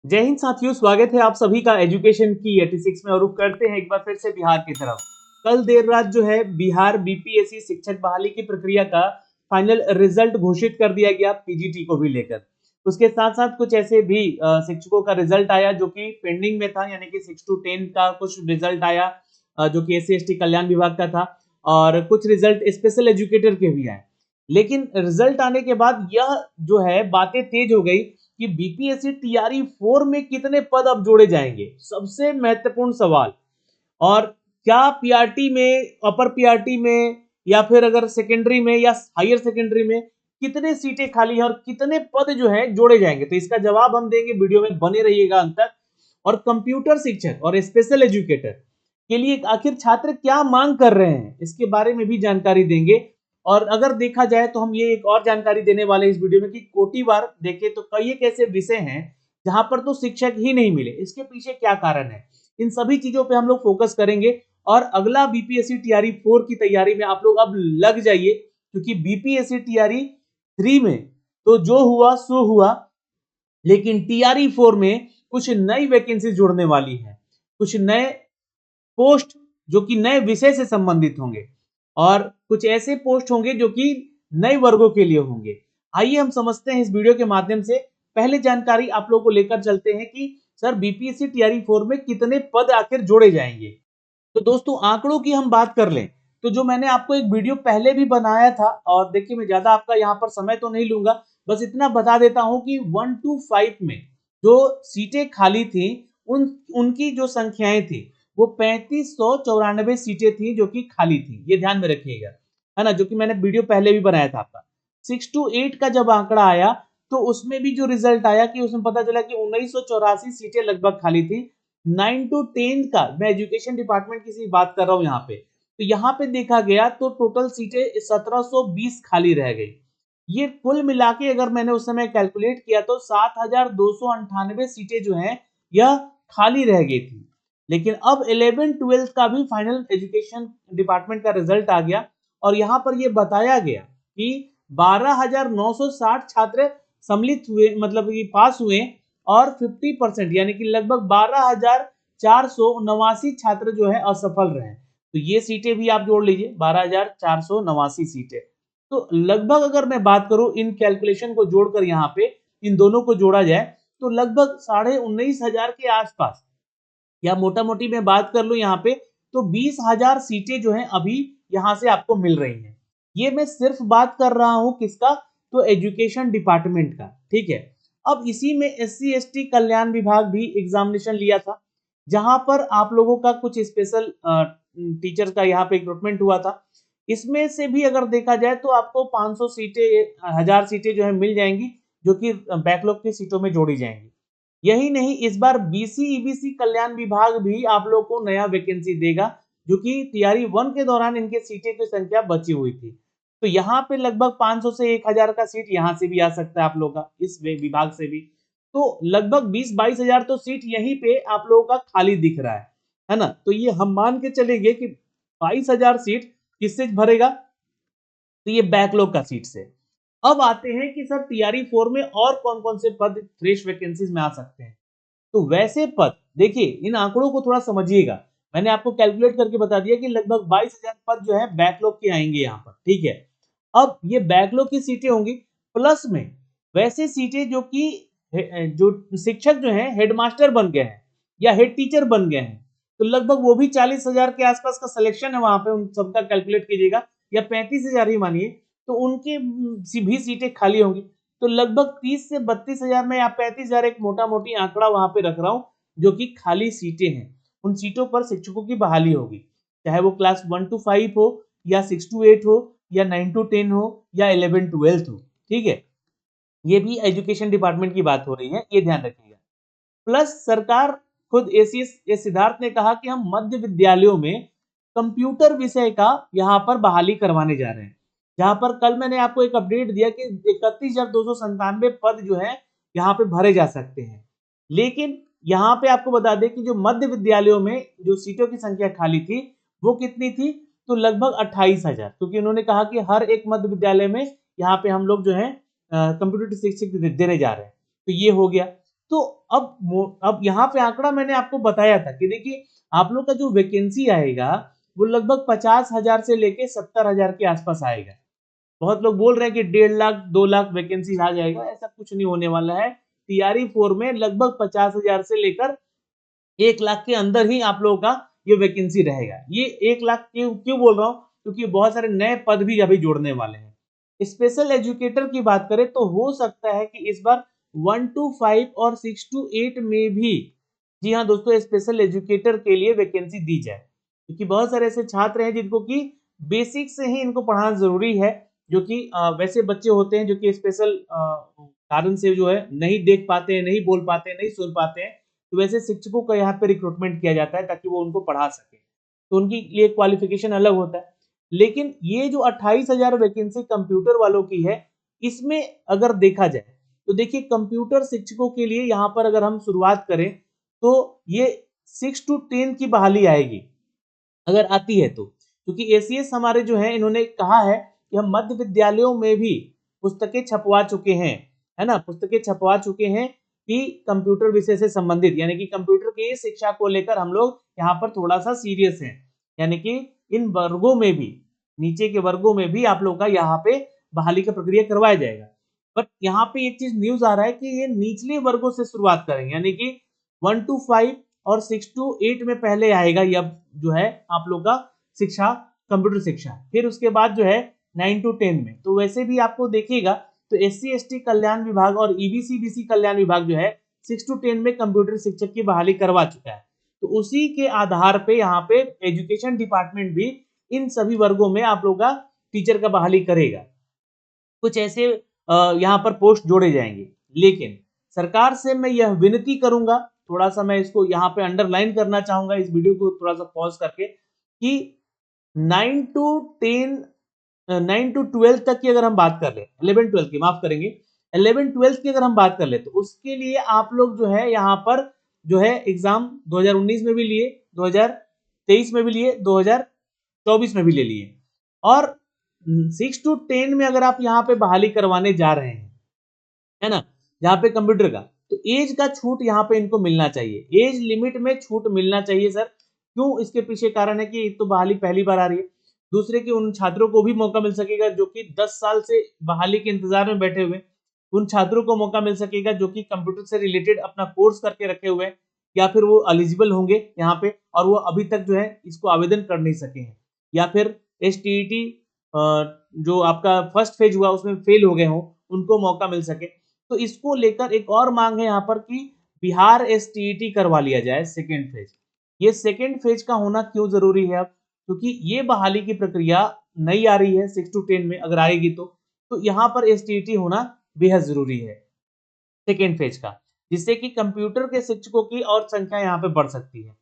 जय हिंद साथियों, स्वागत है आप सभी का एजुकेशन की 86 में। और रुक करते हैं एक बार फिर से बिहार की तरफ। कल देर रात जो है बिहार बीपीएससी शिक्षक बहाली की प्रक्रिया का फाइनल रिजल्ट घोषित कर दिया गया पीजीटी को भी लेकर। उसके साथ साथ कुछ ऐसे भी शिक्षकों का रिजल्ट आया जो कि पेंडिंग में था, यानी कि 6 to 10 का कुछ रिजल्ट आया जो कि एससी एसटी कल्याण विभाग का था, और कुछ रिजल्ट स्पेशल एजुकेटर के भी आए। लेकिन रिजल्ट आने के बाद यह जो है बातें तेज हो गई कि बीपीएससी टीआरई 4 में कितने पद अब जोड़े जाएंगे, सबसे महत्वपूर्ण सवाल। और क्या पीआरटी में, अपर पीआरटी में, या फिर अगर सेकेंडरी में या हायर सेकेंडरी में कितने सीटें खाली हैं और कितने पद जो है जोड़े जाएंगे, तो इसका जवाब हम देंगे। वीडियो में बने रहिएगा अंत तक। और कंप्यूटर शिक्षक और स्पेशल एजुकेटर के लिए आखिर छात्र क्या मांग कर रहे हैं, इसके बारे में भी जानकारी देंगे। और अगर देखा जाए तो हम ये एक और जानकारी देने वाले हैं इस वीडियो में कि कोटिवार देखें तो कई एक ऐसे विषय हैं जहां पर तो शिक्षक ही नहीं मिले, इसके पीछे क्या कारण है, इन सभी चीजों पे हम लोग फोकस करेंगे। और अगला बीपीएससी टीआरई 4 की तैयारी में आप लोग अब लग जाइए, क्योंकि बीपीएससी टीआरई 3 में तो जो हुआ सो हुआ, लेकिन टीआरई 4 में कुछ नई वैकेंसी जुड़ने वाली है, कुछ नए पोस्ट जो कि नए विषय से संबंधित होंगे, और कुछ ऐसे पोस्ट होंगे जो कि नए वर्गों के लिए होंगे। आइए हम समझते हैं इस वीडियो के माध्यम से। पहले जानकारी आप लोगों को लेकर चलते हैं कि सर बीपीएससी टीआरई 4 में कितने पद आखिर जोड़े जाएंगे। तो दोस्तों आंकड़ों की हम बात कर लें तो जो मैंने आपको एक वीडियो पहले भी बनाया था, और देखिए मैं ज्यादा आपका यहाँ पर समय तो नहीं लूंगा, बस इतना बता देता हूं कि 1 to 5 में जो सीटें खाली थी उनकी जो संख्याएं थी वो 3594 सीटें थी जो कि खाली थी, ये ध्यान में रखिएगा, है ना, जो कि मैंने वीडियो पहले भी बनाया था आपका। 6 to 8 का जब आंकड़ा आया तो उसमें भी जो रिजल्ट आया कि उसमें पता चला कि 1984 सीटें लगभग खाली थी। 9 to 10 का, मैं एजुकेशन डिपार्टमेंट की बात कर रहा हूं यहाँ पे, तो यहाँ पे देखा गया तो टोटल सीटें 1720 खाली रह गई। ये कुल मिला के अगर मैंने उस समय कैलकुलेट किया तो 7298 सीटें जो हैं यह खाली रह गई थी। लेकिन अब 11-12 का भी फाइनल एजुकेशन डिपार्टमेंट का रिजल्ट आ गया, और यहाँ पर यह बताया गया कि 12,960 छात्र सम्मिलित हुए, मतलब कि पास हुए, और 50% यानी कि लगभग 12,489 छात्र जो है असफल रहे। तो ये सीटें भी आप जोड़ लीजिए, 12,489 सीटें। तो लगभग अगर मैं बात करूं इन कैलकुलेशन को जोड़कर, यहाँ पे इन दोनों को जोड़ा जाए तो लगभग 19,500 के आसपास, या मोटा मोटी मैं बात कर लूं यहाँ पे तो 20,000 सीटें जो हैं अभी यहाँ से आपको मिल रही हैं। ये मैं सिर्फ बात कर रहा हूं किसका, तो एजुकेशन डिपार्टमेंट का, ठीक है। अब इसी में एससी एसटी कल्याण विभाग भी एग्जामिनेशन लिया था, जहां पर आप लोगों का कुछ स्पेशल टीचर का यहाँ पे रिक्रूटमेंट हुआ था। इसमें से भी अगर देखा जाए तो आपको 500 सीटें, 1000 सीटें जो है मिल जाएंगी, जो कि बैकलॉग की सीटों में जोड़ी जाएंगी। यही नहीं, इस बार बीसी ईबीसी कल्याण विभाग भी आप लोग को नया वैकेंसी देगा, जो कि टीआरई 1 के दौरान इनके सीटें की संख्या बची हुई थी। तो यहाँ पे लगभग 500 से 1000 का सीट यहाँ से भी आ सकता है आप लोगों का, इस विभाग से भी। तो लगभग 20-22 हजार तो सीट यहीं पे आप लोगों का खाली दिख रहा है ना। तो ये हम मान के चलेंगे कि 22,000 सीट किससे भरेगा, तो ये बैकलॉग का सीट से। अब आते हैं कि सर टीआरई 4 में और कौन कौन से पद फ्रेश वैकेंसीज में आ सकते हैं। तो वैसे पद देखिए, इन आंकड़ों को थोड़ा समझिएगा। मैंने आपको कैलकुलेट करके बता दिया कि लगभग 22,000 पद जो है बैकलॉग के आएंगे यहाँ पर, ठीक है। अब ये बैकलॉग की सीटें होंगी, प्लस में वैसे सीटें जो कि जो शिक्षक जो है हेडमास्टर बन गए हैं या हेड टीचर बन गए हैं, तो लगभग वो भी 40,000 के आसपास का सिलेक्शन है वहां पे, उन सबका कैलकुलेट कीजिएगा, या 35,000 ही मानिए, तो उनके भी सीटें खाली होंगी। तो लगभग 30 से 32,000 में, या 35,000 एक मोटा मोटी आंकड़ा वहां पे रख रहा हूं, जो कि खाली सीटें हैं। उन सीटों पर शिक्षकों की बहाली होगी, चाहे वो क्लास 1 to 5 हो, या 6 to 8 हो, या 9 to 10 हो, या 11-12 हो, ठीक है। ये भी एजुकेशन डिपार्टमेंट की बात हो रही है, ये ध्यान रखिएगा। प्लस सरकार खुद एसीएस सिद्धार्थ ने कहा कि हम मध्य विद्यालयों में कंप्यूटर विषय का यहाँ पर बहाली करवाने जा रहे हैं, जहां पर कल मैंने आपको एक अपडेट दिया कि 31,297 पद जो है यहाँ पे भरे जा सकते हैं। लेकिन यहाँ पे आपको बता दें कि जो मध्य विद्यालयों में जो सीटों की संख्या खाली थी वो कितनी थी, तो लगभग 28,000, क्योंकि उन्होंने कहा कि हर एक मध्य विद्यालय में यहाँ पे हम लोग जो है कंप्यूटर शिक्षक देने जा रहे हैं। तो ये हो गया। तो अब यहाँ पे आंकड़ा मैंने आपको बताया था कि देखिए आप लोग का जो वैकेंसी आएगा वो लगभग 50,000 से लेके 70,000 के आसपास आएगा। बहुत लोग बोल रहे हैं कि 1.5 लाख 2 लाख वैकेंसी आ जाएगा, ऐसा कुछ नहीं होने वाला है। टीआरई 4 में लगभग 50,000 से लेकर 1 लाख के अंदर ही आप लोगों का ये वैकेंसी रहेगा। ये 1 लाख क्यों क्यों बोल रहा हूँ, क्योंकि बहुत सारे नए पद भी अभी जोड़ने वाले हैं। स्पेशल एजुकेटर की बात करें तो हो सकता है कि इस बार 1 to 5 और 6 to 8 में भी, जी हाँ दोस्तों, स्पेशल एजुकेटर के लिए वैकेंसी दी जाए, क्योंकि बहुत सारे ऐसे छात्र हैं जिनको कि बेसिक से ही इनको पढ़ाना जरूरी है, जो कि वैसे बच्चे होते हैं जो कि स्पेशल कारण से जो है नहीं देख पाते हैं, नहीं बोल पाते हैं, नहीं सुन पाते हैं, तो वैसे शिक्षकों का यहाँ पे रिक्रूटमेंट किया जाता है ताकि वो उनको पढ़ा सके, तो उनकी लिए क्वालिफिकेशन अलग होता है। लेकिन ये जो 28,000 वैकेंसी कंप्यूटर वालों की है, इसमें अगर देखा जाए तो देखिए कंप्यूटर शिक्षकों के लिए यहाँ पर अगर हम शुरुआत करें तो ये 6 to 10 की बहाली आएगी अगर आती है तो, क्योंकि एसीएस हमारे जो है इन्होंने कहा है कि हम मध्य विद्यालयों में भी पुस्तकें छपवा चुके हैं, है ना, पुस्तकें छपवा चुके हैं कि कंप्यूटर विषय से संबंधित, यानी कि कंप्यूटर की शिक्षा को लेकर हम लोग यहाँ पर थोड़ा सा सीरियस हैं, यानी कि इन वर्गों में भी, नीचे के वर्गों में भी आप लोग का यहाँ पे बहाली का प्रक्रिया करवाया जाएगा। बट यहाँ पे एक चीज न्यूज आ रहा है कि ये निचले वर्गों से शुरुआत करेंगे, यानी कि 1 to 5 और 6 to 8 में पहले आएगा ये जो है आप लोग का शिक्षा, कंप्यूटर शिक्षा, फिर उसके बाद जो है 9 to 10 में। तो वैसे भी आपको देखिएगा तो एससी एसटी कल्याण विभाग और ईबीसी बीसी कल्याण विभाग जो है 6 to 10 में कंप्यूटर शिक्षक की बहाली करवा चुका है। तो उसी के आधार पे यहाँ पे एजुकेशन डिपार्टमेंट भी इन सभी वर्गों में आप लोग का टीचर का बहाली करेगा। कुछ ऐसे यहाँ पर पोस्ट जोड़े जाएंगे, लेकिन सरकार से मैं यह विनती करूंगा, थोड़ा सा मैं इसको यहाँ पे अंडरलाइन करना चाहूंगा इस वीडियो को थोड़ा सा पॉज करके, कि 9 to 10 9 to 12 तक की अगर हम बात कर ले, 11 12 की माफ करेंगे, 11 12 की अगर हम बात कर ले तो उसके लिए आप लोग जो है यहाँ पर जो है एग्जाम 2019 में भी लिए, 2023 में भी लिए, 2024 में भी ले लिए, और 6 to 10 में अगर आप यहाँ पे बहाली करवाने जा रहे हैं, है ना, जहाँ पे कंप्यूटर का, तो एज का छूट यहाँ पे इनको मिलना चाहिए, एज लिमिट में छूट मिलना चाहिए सर। क्यों? इसके पीछे कारण है कि एक तो बहाली पहली बार आ रही है, दूसरे कि उन छात्रों को भी मौका मिल सकेगा जो कि 10 साल से बहाली के इंतजार में बैठे हुए, उन छात्रों को मौका मिल सकेगा जो कि कंप्यूटर से रिलेटेड अपना कोर्स करके रखे हुए हैं, या फिर वो एलिजिबल होंगे यहाँ पे और वो अभी तक जो है इसको आवेदन कर नहीं सके हैं, या फिर एसटीईटी जो आपका फर्स्ट फेज हुआ उसमें फेल हो गए हो, उनको मौका मिल सके। तो इसको लेकर एक और मांग है यहाँ पर कि बिहार एसटीईटी करवा लिया जाए सेकेंड फेज। ये सेकेंड फेज का होना क्यों जरूरी है अब, क्योंकि ये बहाली की प्रक्रिया नई आ रही है 6 to 10 में, अगर आएगी तो यहाँ पर एसटीईटी होना बेहद जरूरी है सेकेंड फेज का, जिससे कि कंप्यूटर के शिक्षकों की और संख्या यहाँ पे बढ़ सकती है।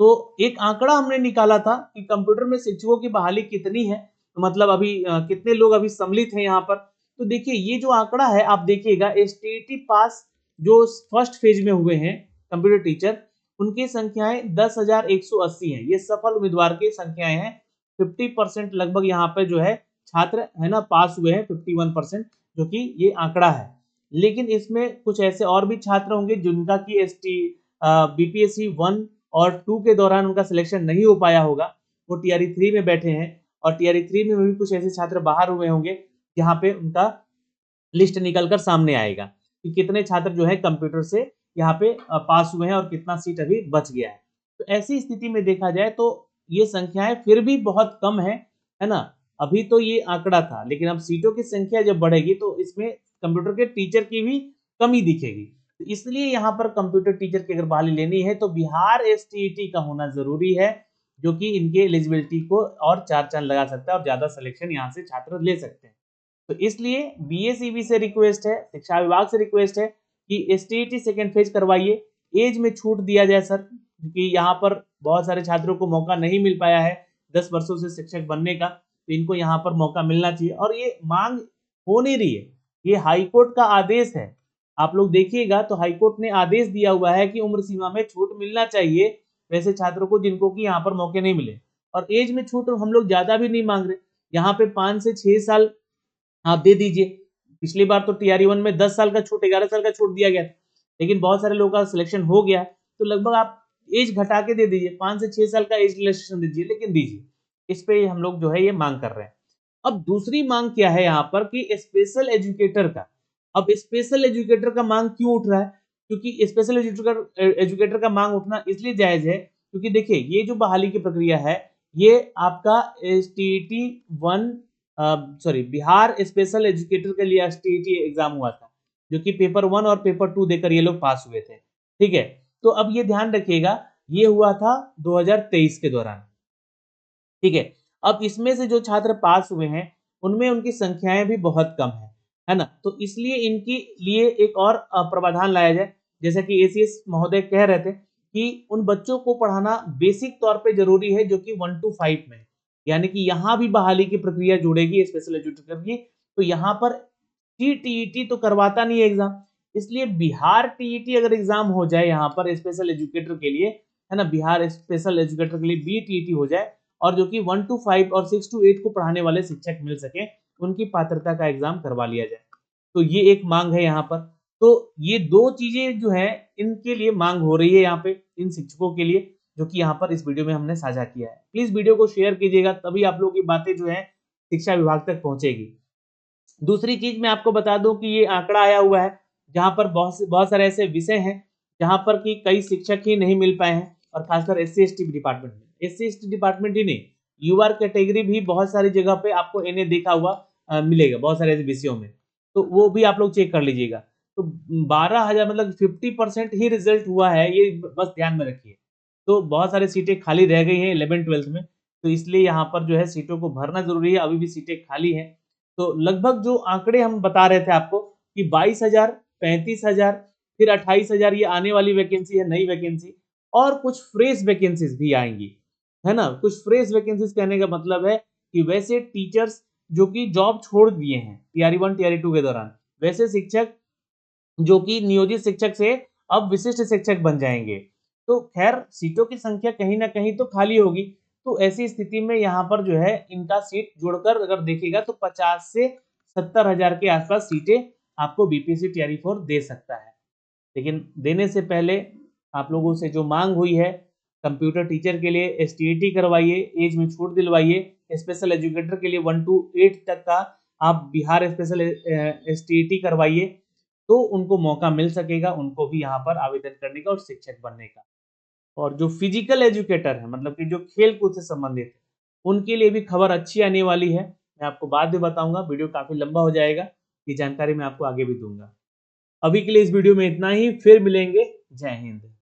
तो एक आंकड़ा हमने निकाला था कि कंप्यूटर में शिक्षकों की बहाली कितनी है, तो मतलब अभी कितने लोग अभी सम्मिलित हैं यहाँ पर। तो देखिए ये जो आंकड़ा है आप देखिएगा, एसटीईटी पास जो फर्स्ट फेज में हुए हैं कंप्यूटर टीचर, उनकी संख्याएं 10,180 हैं, ये सफल उम्मीदवार की संख्याएं हैं। 50% लगभग यहाँ पे जो है छात्र है ना पास हुए हैं, 51%, जो कि ये आंकड़ा है। लेकिन इसमें कुछ ऐसे और भी छात्र होंगे जिनका की बीपीएससी 1 और 2 के दौरान उनका सिलेक्शन नहीं हो पाया होगा, वो टीआरई 3 में बैठे हैं, और टीआरई 3 में भी कुछ ऐसे छात्र बाहर हुए होंगे जहाँ पे उनका लिस्ट निकलकर सामने आएगा कि कितने छात्र जो है कंप्यूटर से यहाँ पे पास हुए हैं और कितना सीट अभी बच गया है। तो ऐसी स्थिति में देखा जाए तो ये संख्याएं फिर भी बहुत कम है ना। अभी तो ये आंकड़ा था, लेकिन अब सीटों की संख्या जब बढ़ेगी तो इसमें कंप्यूटर के टीचर की भी कमी दिखेगी। तो इसलिए यहाँ पर कंप्यूटर टीचर की अगर बहाली लेनी है तो बिहार एसटीईटी का होना जरूरी है, जो कि इनके एलिजिबिलिटी को और चार चांद लगा सकता है और ज्यादा सिलेक्शन यहाँ से छात्र ले सकते हैं। तो इसलिए बीएसईबी से रिक्वेस्ट है, शिक्षा विभाग से रिक्वेस्ट है कि एसटीईटी सेकेंड फेज करवाइए, एज में छूट दिया जाए सर, क्योंकि यहाँ पर बहुत सारे छात्रों को मौका नहीं मिल पाया है 10 वर्षों से शिक्षक बनने का, तो इनको यहाँ पर मौका मिलना चाहिए। और ये मांग हो नहीं रही है, ये हाईकोर्ट का आदेश है, आप लोग देखिएगा तो हाईकोर्ट ने आदेश दिया हुआ है कि उम्र सीमा में छूट मिलना चाहिए वैसे छात्रों को जिनको कि यहाँ पर मौके नहीं मिले। और एज में छूट हम लोग ज्यादा भी नहीं मांग रहे, यहाँ पे 5 से 6 साल आप दे दीजिए। पिछली बार तो टीआरई 1 में 10 साल का छूट, 11 साल का छूट दिया गया था, लेकिन बहुत सारे लोगों का सिलेक्शन हो गया, तो लगभग आप एज घटा के दे दीजिए, 5 से 6 साल का एज रिलैक्सेशन दीजिए, लेकिन दीजिए। इस पे हम लोग जो है ये मांग कर रहे हैं। अब दूसरी मांग क्या है यहाँ पर कि स्पेशल एजुकेटर का। अब स्पेशल एजुकेटर का मांग क्यों उठ रहा है? क्योंकि स्पेशल एजुकेटर का मांग उठना इसलिए जायज है क्योंकि देखिए ये जो बहाली की प्रक्रिया है, ये आपका STET 1 sorry Bihar special educator के लिए एसटीईटी एग्जाम हुआ था, जो कि पेपर 1 और पेपर 2 देकर ये लोग पास हुए थे। ठीक है, तो अब ये ध्यान रखिएगा, ये हुआ था 2023 के दौरान। ठीक है, अब इसमें से जो छात्र पास हुए हैं उनमें उनकी संख्याएं भी बहुत कम है ना? तो इसलिए इनके लिए एक और प्रावधान लाया जाए, जैसा कि एसीएस महोदय कह रहे थे कि उन बच्चों को पढ़ाना बेसिक तौर पे जरूरी है जो कि 1 to 5 में, यानी कि यहाँ भी बहाली की प्रक्रिया जुड़ेगी स्पेशल एजुकेटर की। तो यहाँ पर टीईटी तो करवाता नहीं है एग्जाम, इसलिए बिहार टीईटी अगर एग्जाम हो जाए यहाँ पर स्पेशल एजुकेटर के लिए, है ना, बिहार स्पेशल एजुकेटर के लिए बीटीईटी हो जाए और जो कि 1 to 5 और 6 to 8 को पढ़ाने वाले शिक्षक मिल सके, उनकी पात्रता का एग्जाम करवा लिया जाए। तो ये एक मांग है यहाँ पर। तो ये दो चीजें जो है इनके लिए मांग हो रही है यहाँ पे इन शिक्षकों के लिए, जो कि यहाँ पर इस वीडियो में हमने साझा किया है। प्लीज वीडियो को शेयर कीजिएगा, तभी आप लोगों की बातें जो है शिक्षा विभाग तक पहुंचेगी। दूसरी चीज मैं आपको बता दूं कि ये आंकड़ा आया हुआ है जहां पर बहुत सारे ऐसे विषय हैं जहां पर कि कई शिक्षक ही नहीं मिल पाए हैं, और खासकर एससी एसटी डिपार्टमेंट में, एससी एसटी डिपार्टमेंट ही नहीं, यूआर कैटेगरी भी बहुत सारी जगह पे आपको एनए देखा हुआ मिलेगा बहुत सारे ऐसे विषयों में, तो वो भी आप लोग चेक कर लीजिएगा। तो 12,000 मतलब 50% ही रिजल्ट हुआ है, ये बस ध्यान में रखिए। तो बहुत सारी सीटें खाली रह गई हैं 11-12 में, तो इसलिए यहाँ पर जो है सीटों को भरना जरूरी है, अभी भी सीटें खाली हैं। तो लगभग जो आंकड़े हम बता रहे थे आपको कि 22,000, 35,000, फिर 28,000 ये आने वाली वैकेंसी है, नई वैकेंसी, और कुछ फ्रेश वैकेंसीज भी आएंगी, है ना। कुछ फ्रेश वैकेंसीज कहने का मतलब है कि वैसे टीचर्स जो कि जॉब छोड़ दिए हैं टीआरई 1 टीआरई 2 के दौरान, वैसे शिक्षक जो कि नियोजित शिक्षक से अब विशिष्ट शिक्षक बन जाएंगे। तो खैर सीटों की संख्या कहीं ना कहीं तो खाली होगी, तो ऐसी स्थिति में यहाँ पर जो है इनका सीट जोड़कर अगर देखिएगा तो 50 से 70,000 के आसपास सीटें आपको बीपीएससी टीआरई 4 दे सकता है। लेकिन देने से पहले आप लोगों से जो मांग हुई है, कंप्यूटर टीचर के लिए एसटीईटी करवाइए, एज में छूट दिलवाइए, स्पेशल एजुकेटर के लिए 1 to 8 तक का आप बिहार स्पेशल एसटीईटी करवाइए, तो उनको मौका मिल सकेगा, उनको भी यहाँ पर आवेदन करने का और शिक्षक बनने का। और जो फिजिकल एजुकेटर है, मतलब कि जो खेल कूद से संबंधित है, उनके लिए भी खबर अच्छी आने वाली है। मैं आपको बाद में बताऊंगा, वीडियो काफी लंबा हो जाएगा, ये जानकारी मैं आपको आगे भी दूंगा। अभी के लिए इस वीडियो में इतना ही, फिर मिलेंगे। जय हिंद।